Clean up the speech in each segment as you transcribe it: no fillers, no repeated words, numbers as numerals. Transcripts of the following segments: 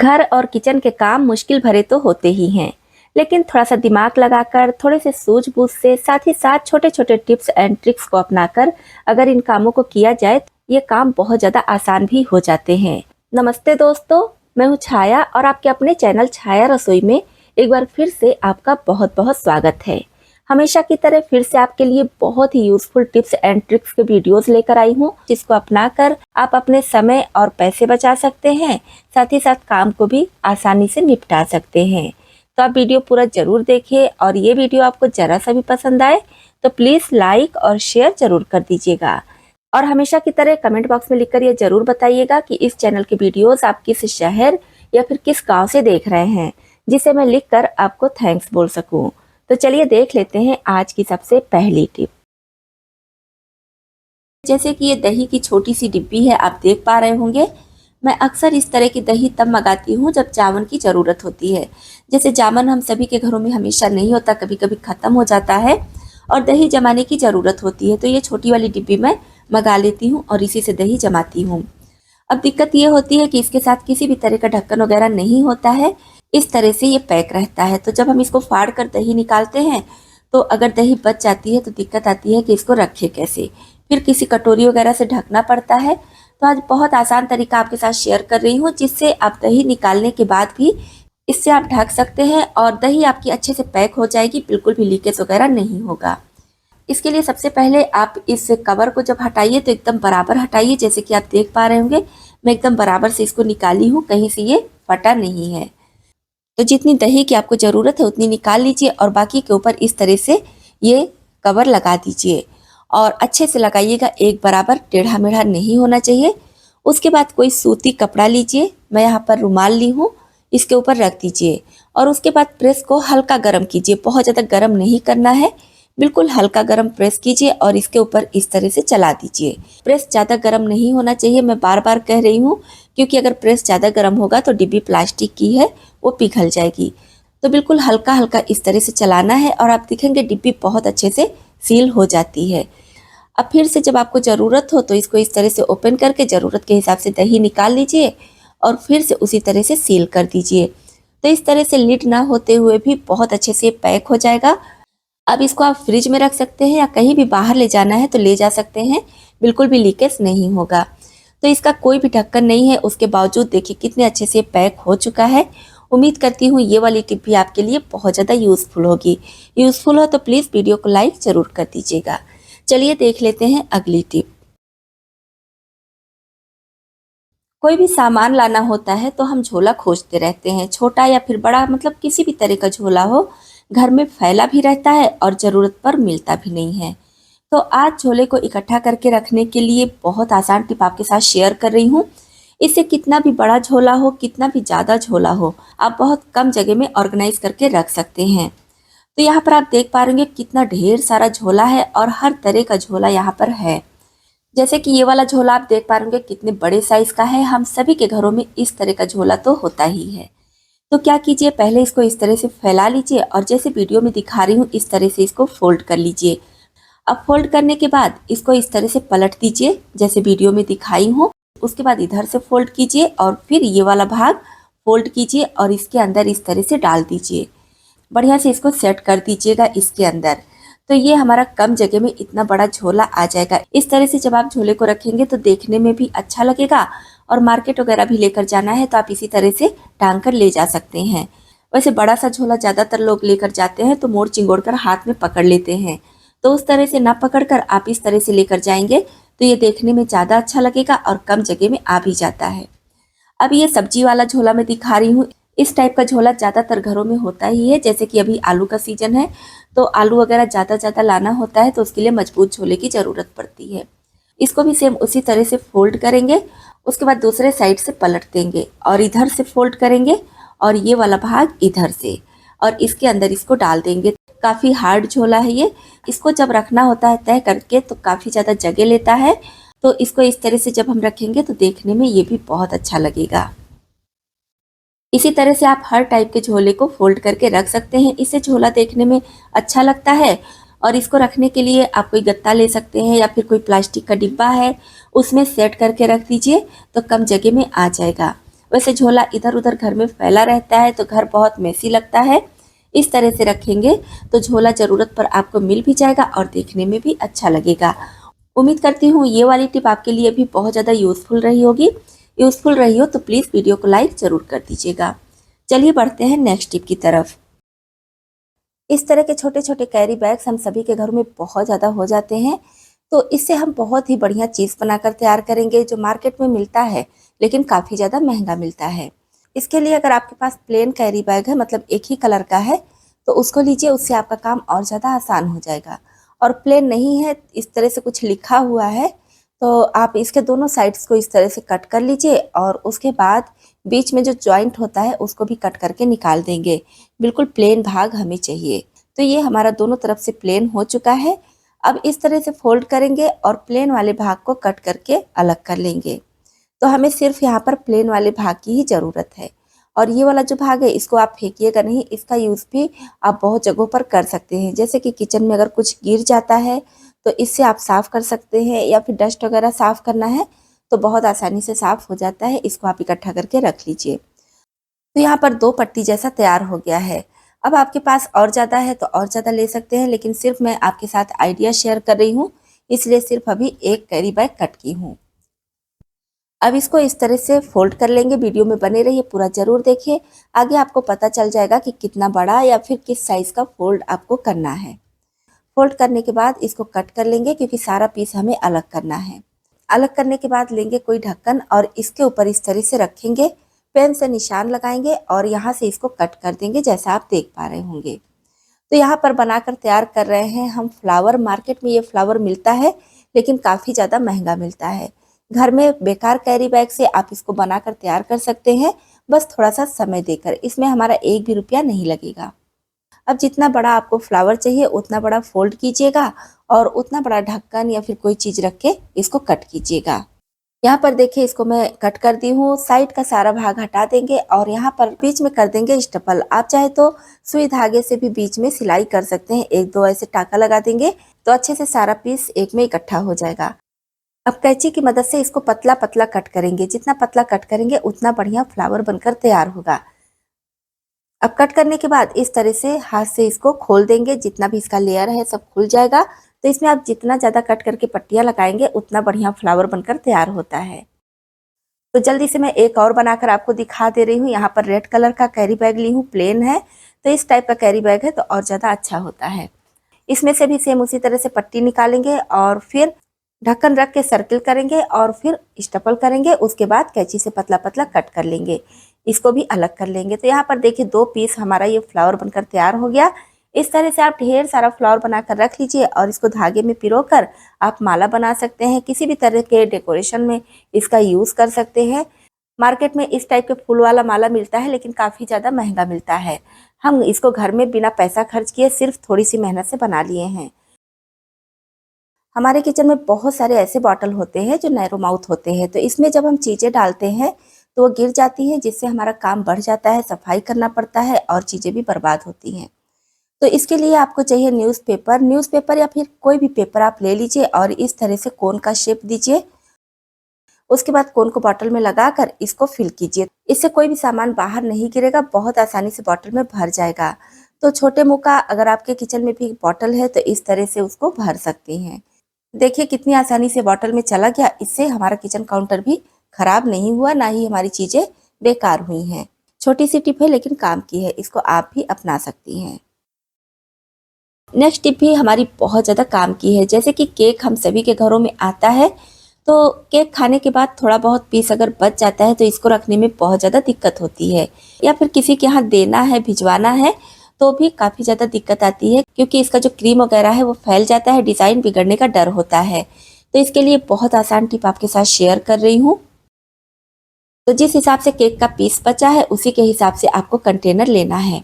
घर और किचन के काम मुश्किल भरे तो होते ही हैं, लेकिन थोड़ा सा दिमाग लगाकर, थोड़े से सूझबूझ से, साथ ही साथ छोटे छोटे टिप्स एंड ट्रिक्स को अपनाकर अगर इन कामों को किया जाए तो ये काम बहुत ज़्यादा आसान भी हो जाते हैं। नमस्ते दोस्तों, मैं हूँ छाया और आपके अपने चैनल छाया रसोई में एक बार फिर से आपका बहुत बहुत स्वागत है। हमेशा की तरह फिर से आपके लिए बहुत ही यूजफुल टिप्स एंड ट्रिक्स के वीडियोस लेकर आई हूँ, जिसको अपनाकर आप अपने समय और पैसे बचा सकते हैं, साथ ही साथ काम को भी आसानी से निपटा सकते हैं। तो आप वीडियो पूरा जरूर देखिए और ये वीडियो आपको जरा सा भी पसंद आए तो प्लीज लाइक और शेयर जरूर कर दीजिएगा। और हमेशा की तरह कमेंट बॉक्स में लिखकर ये जरूर बताइएगा कि इस चैनल के वीडियोस आप किस शहर या फिर किस गांव से देख रहे हैं, जिसे मैं लिखकर आपको थैंक्स बोल सकूं। तो चलिए देख लेते हैं आज की सबसे पहली टिप। जैसे कि ये दही की छोटी सी डिब्बी है, आप देख पा रहे होंगे। मैं अक्सर इस तरह की दही तब मंगाती हूँ जब जामुन की ज़रूरत होती है। जैसे जामुन हम सभी के घरों में हमेशा नहीं होता, कभी कभी ख़त्म हो जाता है और दही जमाने की ज़रूरत होती है, तो ये छोटी वाली डिब्बी मैं मंगा लेती हूँ और इसी से दही जमाती हूँ। अब दिक्कत ये होती है कि इसके साथ किसी भी तरह का ढक्कन वगैरह नहीं होता है, इस तरह से ये पैक रहता है। तो जब हम इसको फाड़ कर दही निकालते हैं तो अगर दही बच जाती है तो दिक्कत आती है कि इसको रखे कैसे, फिर किसी कटोरी वगैरह से ढकना पड़ता है। तो आज बहुत आसान तरीका आपके साथ शेयर कर रही हूँ, जिससे आप दही निकालने के बाद भी इससे आप ढक सकते हैं और दही आपकी अच्छे से पैक हो जाएगी, बिल्कुल भी लीकेज वगैरह नहीं होगा। इसके लिए सबसे पहले आप इस कवर को जब हटाइए तो एकदम बराबर हटाइए। जैसे कि आप देख पा रहे होंगे, मैं एकदम बराबर से इसको निकाली हूँ, कहीं से ये फटा नहीं है। तो जितनी दही की आपको ज़रूरत है उतनी निकाल लीजिए और बाकी के ऊपर इस तरह से ये कवर लगा दीजिए और अच्छे से लगाइएगा, एक बराबर, टेढ़ा मेढ़ा नहीं होना चाहिए। उसके बाद कोई सूती कपड़ा लीजिए, मैं यहाँ पर रुमाल ली हूँ, इसके ऊपर रख दीजिए और उसके बाद प्रेस को हल्का गर्म कीजिए, बहुत ज़्यादा गर्म नहीं करना है, बिल्कुल हल्का गर्म प्रेस कीजिए और इसके ऊपर इस तरह से चला दीजिए। प्रेस ज़्यादा गर्म नहीं होना चाहिए, मैं बार बार कह रही हूँ, क्योंकि अगर प्रेस ज़्यादा गर्म होगा तो डिब्बी प्लास्टिक की है, वो पिघल जाएगी। तो बिल्कुल हल्का हल्का इस तरह से चलाना है और आप देखेंगे डिब्बी बहुत अच्छे से सील हो जाती है। अब फिर से जब आपको ज़रूरत हो तो इसको इस तरह से ओपन करके ज़रूरत के हिसाब से दही निकाल लीजिए और फिर से उसी तरह से सील कर दीजिए। तो इस तरह से लिड ना होते हुए भी बहुत अच्छे से पैक हो जाएगा। अब इसको आप फ्रिज में रख सकते हैं या कहीं भी बाहर ले जाना है तो ले जा सकते हैं, बिल्कुल भी लीकेज नहीं होगा। तो इसका कोई भी ढक्कन नहीं है, उसके बावजूद देखिए कितने अच्छे से पैक हो चुका है। उम्मीद करती हूँ ये वाली टिप भी आपके लिए बहुत ज़्यादा यूज़फुल होगी। यूज़फुल हो तो प्लीज़ वीडियो को लाइक ज़रूर कर दीजिएगा। चलिए देख लेते हैं अगली टिप। कोई भी सामान लाना होता है तो हम झोला खोजते रहते हैं, छोटा या फिर बड़ा, मतलब किसी भी तरह का झोला हो, घर में फैला भी रहता है और ज़रूरत पर मिलता भी नहीं है। तो आज झोले को इकट्ठा करके रखने के लिए बहुत आसान टिप आपके साथ शेयर कर रही हूँ। इससे कितना भी बड़ा झोला हो, कितना भी ज़्यादा झोला हो, आप बहुत कम जगह में ऑर्गेनाइज करके रख सकते हैं। तो यहाँ पर आप देख पा रहे हैं कितना ढेर सारा झोला है और हर तरह का झोला यहाँ पर है। जैसे कि ये वाला झोला आप देख पा रहे होंगे कितने बड़े साइज का है। हम सभी के घरों में इस तरह का झोला तो होता ही है। तो क्या कीजिए, पहले इसको इस तरह से फैला लीजिए और जैसे वीडियो में दिखा रही हूँ इस तरह से इसको फोल्ड कर लीजिए। अब फोल्ड करने के बाद इसको इस तरह से पलट दीजिए जैसे वीडियो में दिखाई हूँ। उसके बाद इधर से फोल्ड कीजिए और फिर ये वाला भाग फोल्ड कीजिए और इसके अंदर इस तरह से डाल दीजिए। बढ़िया से इसको सेट कर दीजिएगा इसके अंदर। तो ये हमारा कम जगह में इतना बड़ा झोला आ जाएगा। इस तरह से जब आप झोले को रखेंगे तो देखने में भी अच्छा लगेगा और मार्केट वगैरह भी लेकर जाना है तो आप इसी तरह से टांग कर ले जा सकते हैं। वैसे बड़ा सा झोला ज़्यादातर लोग लेकर जाते हैं तो मोड़ चिंगोड़ कर हाथ में पकड़ लेते हैं, तो उस तरह से ना पकड़ कर आप इस तरह से लेकर जाएंगे तो ये देखने में ज़्यादा अच्छा लगेगा और कम जगह में आ भी जाता है। अब ये सब्जी वाला झोला मैं दिखा रही हूँ। इस टाइप का झोला ज़्यादातर घरों में होता ही है। जैसे कि अभी आलू का सीजन है तो आलू वगैरह ज़्यादा लाना होता है तो उसके लिए मजबूत झोले की ज़रूरत पड़ती है। इसको भी सेम उसी तरह से फोल्ड करेंगे, उसके बाद दूसरे साइड से पलट देंगे और इधर से फोल्ड करेंगे और ये वाला भाग इधर से और इसके अंदर इसको डाल देंगे। काफ़ी हार्ड झोला है ये, इसको जब रखना होता है तय करके तो काफ़ी ज़्यादा जगह लेता है। तो इसको इस तरह से जब हम रखेंगे तो देखने में ये भी बहुत अच्छा लगेगा। इसी तरह से आप हर टाइप के झोले को फोल्ड करके रख सकते हैं, इससे झोला देखने में अच्छा लगता है। और इसको रखने के लिए आप कोई गत्ता ले सकते हैं या फिर कोई प्लास्टिक का डिब्बा है उसमें सेट करके रख दीजिए तो कम जगह में आ जाएगा। वैसे झोला इधर उधर घर में फैला रहता है तो घर बहुत मेसी लगता है। इस तरह से रखेंगे तो झोला ज़रूरत पर आपको मिल भी जाएगा और देखने में भी अच्छा लगेगा। उम्मीद करती हूँ ये वाली टिप आपके लिए भी बहुत ज़्यादा यूज़फुल रही होगी। यूज़फुल रही हो तो प्लीज़ वीडियो को लाइक ज़रूर कर दीजिएगा। चलिए बढ़ते हैं नेक्स्ट टिप की तरफ। इस तरह के छोटे छोटे कैरी बैग्स हम सभी के घरों में बहुत ज़्यादा हो जाते हैं। तो इससे हम बहुत ही बढ़िया चीज़ बनाकर तैयार करेंगे जो मार्केट में मिलता है लेकिन काफ़ी ज़्यादा महंगा मिलता है। इसके लिए अगर आपके पास प्लेन कैरी बैग है, मतलब एक ही कलर का है, तो उसको लीजिए, उससे आपका काम और ज़्यादा आसान हो जाएगा। और प्लेन नहीं है, इस तरह से कुछ लिखा हुआ है, तो आप इसके दोनों साइड्स को इस तरह से कट कर लीजिए और उसके बाद बीच में जो जॉइंट होता है उसको भी कट करके निकाल देंगे। बिल्कुल प्लेन भाग हमें चाहिए। तो ये हमारा दोनों तरफ से प्लेन हो चुका है। अब इस तरह से फोल्ड करेंगे और प्लेन वाले भाग को कट करके अलग कर लेंगे। तो हमें सिर्फ यहाँ पर प्लेन वाले भाग की ही ज़रूरत है। और ये वाला जो भाग है इसको आप फेंकिएगा नहीं, इसका यूज़ भी आप बहुत जगहों पर कर सकते हैं। जैसे कि किचन में अगर कुछ गिर जाता है तो इससे आप साफ़ कर सकते हैं, या फिर डस्ट वगैरह साफ़ करना है तो बहुत आसानी से साफ़ हो जाता है। इसको आप इकट्ठा करके रख लीजिए। तो यहाँ पर 2 पट्टी जैसा तैयार हो गया है। अब आपके पास और ज़्यादा है तो और ज़्यादा ले सकते हैं, लेकिन सिर्फ मैं आपके साथ आइडिया शेयर कर रही हूँ, इसलिए सिर्फ अभी एक कैरी बैग कट की हूँ। अब इसको इस तरह से फोल्ड कर लेंगे। वीडियो में बने रहिए, पूरा ज़रूर देखिए, आगे आपको पता चल जाएगा कि कितना बड़ा या फिर किस साइज़ का फोल्ड आपको करना है। फोल्ड करने के बाद इसको कट कर लेंगे क्योंकि सारा पीस हमें अलग करना है। अलग करने के बाद लेंगे कोई ढक्कन और इसके ऊपर इस तरह से रखेंगे, पेन से निशान लगाएंगे और यहाँ से इसको कट कर देंगे जैसा आप देख पा रहे होंगे। तो यहाँ पर बनाकर तैयार कर रहे हैं हम फ्लावर। मार्केट में ये फ्लावर मिलता है लेकिन काफ़ी ज़्यादा महंगा मिलता है। घर में बेकार कैरी बैग से आप इसको बनाकर तैयार कर सकते हैं, बस थोड़ा सा समय देकर। इसमें हमारा एक भी रुपया नहीं लगेगा। अब जितना बड़ा आपको फ्लावर चाहिए उतना बड़ा फोल्ड कीजिएगा और उतना बड़ा ढक्कन या फिर कोई चीज़ रख के इसको कट कीजिएगा। यहाँ पर देखिए, इसको मैं कट कर दी हूँ। साइड का सारा भाग हटा देंगे और यहाँ पर बीच में कर देंगे स्टपल। आप चाहे तो सुई धागे से भी बीच में सिलाई कर सकते हैं। 1-2 ऐसे टाका लगा देंगे तो अच्छे से सारा पीस एक में इकट्ठा हो जाएगा। अब कैंची की मदद से इसको पतला पतला कट करेंगे। जितना पतला कट करेंगे उतना बढ़िया फ्लावर बनकर तैयार होगा। अब कट करने के बाद इस तरह से हाथ से इसको खोल देंगे, जितना भी इसका लेयर है सब खुल जाएगा। तो इसमें आप जितना ज़्यादा कट करके पट्टियाँ लगाएंगे उतना बढ़िया फ्लावर बनकर तैयार होता है। तो जल्दी से मैं एक और बनाकर आपको दिखा दे रही हूँ। यहाँ पर रेड कलर का कैरी बैग ली हूँ, प्लेन है, तो इस टाइप का कैरी बैग है तो और ज़्यादा अच्छा होता है। इसमें से भी सेम उसी तरह से पट्टी निकालेंगे और फिर ढक्कन रख के सर्किल करेंगे और फिर स्टपल करेंगे। उसके बाद कैंची से पतला पतला कट कर लेंगे, इसको भी अलग कर लेंगे। तो यहाँ पर देखिए 2 पीस हमारा ये फ्लावर बनकर तैयार हो गया। इस तरह से आप ढेर सारा फ्लावर बनाकर रख लीजिए और इसको धागे में पिरोकर आप माला बना सकते हैं। किसी भी तरह के डेकोरेशन में इसका यूज़ कर सकते हैं। मार्केट में इस टाइप के फूल वाला माला मिलता है लेकिन काफ़ी ज़्यादा महंगा मिलता है। हम इसको घर में बिना पैसा खर्च किए सिर्फ थोड़ी सी मेहनत से बना लिए हैं। हमारे किचन में बहुत सारे ऐसे बॉटल होते हैं जो नैरो माउथ होते हैं, तो इसमें जब हम चीज़ें डालते हैं तो वो गिर जाती हैं, जिससे हमारा काम बढ़ जाता है, सफाई करना पड़ता है और चीज़ें भी बर्बाद होती हैं। तो इसके लिए आपको चाहिए न्यूज़पेपर या फिर कोई भी पेपर आप ले लीजिए और इस तरह से कोन का शेप दीजिए। उसके बाद कोन को बॉटल में लगाकर इसको फिल कीजिए। इससे कोई भी सामान बाहर नहीं गिरेगा, बहुत आसानी से बॉटल में भर जाएगा। तो छोटे मुँह का अगर आपके किचन में भी बॉटल है तो इस तरह से उसको भर सकती हैं। देखिए कितनी आसानी से बॉटल में चला गया। इससे हमारा किचन काउंटर भी खराब नहीं हुआ, ना ही हमारी चीज़ें बेकार हुई हैं। छोटी सी टिप है लेकिन काम की है, इसको आप भी अपना सकती हैं। नेक्स्ट टिप भी हमारी बहुत ज़्यादा काम की है। जैसे कि केक हम सभी के घरों में आता है, तो केक खाने के बाद थोड़ा बहुत पीस अगर बच जाता है तो इसको रखने में बहुत ज़्यादा दिक्कत होती है, या फिर किसी के यहाँ देना है, भिजवाना है तो भी काफ़ी ज़्यादा दिक्कत आती है, क्योंकि इसका जो क्रीम वगैरह है वो फैल जाता है, डिज़ाइन बिगड़ने का डर होता है। तो इसके लिए बहुत आसान टिप आपके साथ शेयर कर रही हूँ। तो जिस हिसाब से केक का पीस बचा है उसी के हिसाब से आपको कंटेनर लेना है।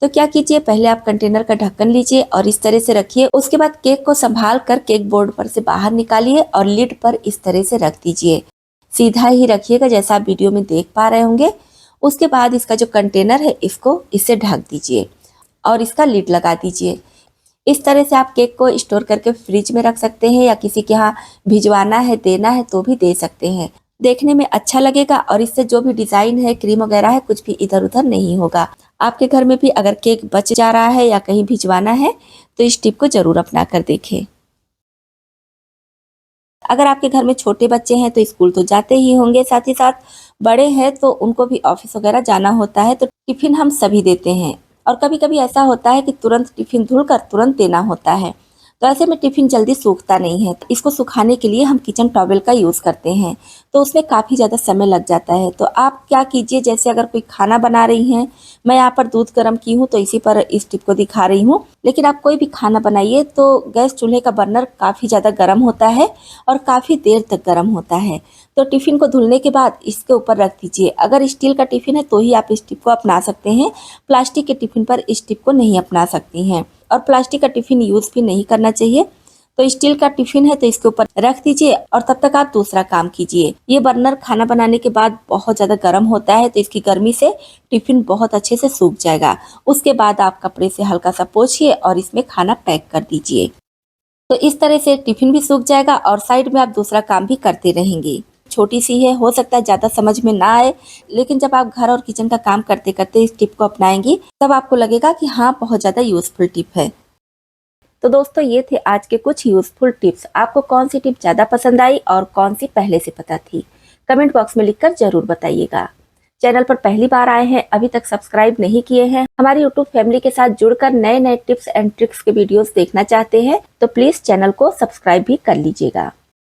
तो क्या कीजिए, पहले आप कंटेनर का ढक्कन लीजिए और इस तरह से रखिए। उसके बाद केक को संभाल कर केक बोर्ड पर से बाहर निकालिए और लिड पर इस तरह से रख दीजिए। सीधा ही रखिएगा जैसा आप वीडियो में देख पा रहे होंगे। उसके बाद इसका जो कंटेनर है इसको इससे ढक दीजिए और इसका लिड लगा दीजिए। इस तरह से आप केक को स्टोर करके फ्रिज में रख सकते हैं, या किसी के यहाँ भिजवाना है, देना है तो भी दे सकते हैं। देखने में अच्छा लगेगा और इससे जो भी डिजाइन है, क्रीम वगैरह है, कुछ भी इधर उधर नहीं होगा। आपके घर में भी अगर केक बच जा रहा है या कहीं भिजवाना है तो इस टिप को जरूर अपना कर देखें। अगर आपके घर में छोटे बच्चे हैं तो स्कूल तो जाते ही होंगे, साथ ही साथ बड़े हैं तो उनको भी ऑफिस वगैरह जाना होता है, तो टिफिन हम सभी देते हैं। और कभी कभी ऐसा होता है कि तुरंत टिफिन धुलकर तुरंत देना होता है, तो ऐसे में टिफिन जल्दी सूखता नहीं है। तो इसको सुखाने के लिए हम किचन टॉवेल का यूज़ करते हैं, तो उसमें काफ़ी ज़्यादा समय लग जाता है। तो आप क्या कीजिए, जैसे अगर कोई खाना बना रही हैं, मैं यहाँ पर दूध गर्म की हूँ तो इसी पर इस टिप को दिखा रही हूँ, लेकिन आप कोई भी खाना बनाइए तो गैस चूल्हे का बर्नर काफ़ी ज़्यादा गर्म होता है और काफ़ी देर तक गर्म होता है। तो टिफ़िन को धुलने के बाद इसके ऊपर रख दीजिए। अगर स्टील का टिफ़िन है तो ही आप इस टिप को अपना सकते हैं, प्लास्टिक के टिफ़िन पर इस टिप को नहीं अपना सकती हैं। और प्लास्टिक का टिफ़िन यूज़ भी नहीं करना चाहिए। तो स्टील का टिफ़िन है तो इसके ऊपर रख दीजिए और तब तक आप दूसरा काम कीजिए। ये बर्नर खाना बनाने के बाद बहुत ज़्यादा गर्म होता है, तो इसकी गर्मी से टिफ़िन बहुत अच्छे से सूख जाएगा। उसके बाद आप कपड़े से हल्का सा पोंछिए और इसमें खाना पैक कर दीजिए। तो इस तरह से टिफ़िन भी सूख जाएगा और साइड में आप दूसरा काम भी करते रहेंगे। छोटी सी है, हो सकता है ज़्यादा समझ में ना आए, लेकिन जब आप घर और किचन का काम करते करते इस टिप को अपनाएंगी तब आपको लगेगा कि हाँ, बहुत ज़्यादा यूज़फुल टिप है। तो दोस्तों, ये थे आज के कुछ यूज़फुल टिप्स। आपको कौन सी टिप ज़्यादा पसंद आई और कौन सी पहले से पता थी, कमेंट बॉक्स में लिखकर ज़रूर बताइएगा। चैनल पर पहली बार आए हैं, अभी तक सब्सक्राइब नहीं किए हैं, हमारी यूट्यूब फैमिली के साथ जुड़कर नए नए टिप्स एंड ट्रिक्स के वीडियोस देखना चाहते हैं तो प्लीज़ चैनल को सब्सक्राइब भी कर लीजिएगा।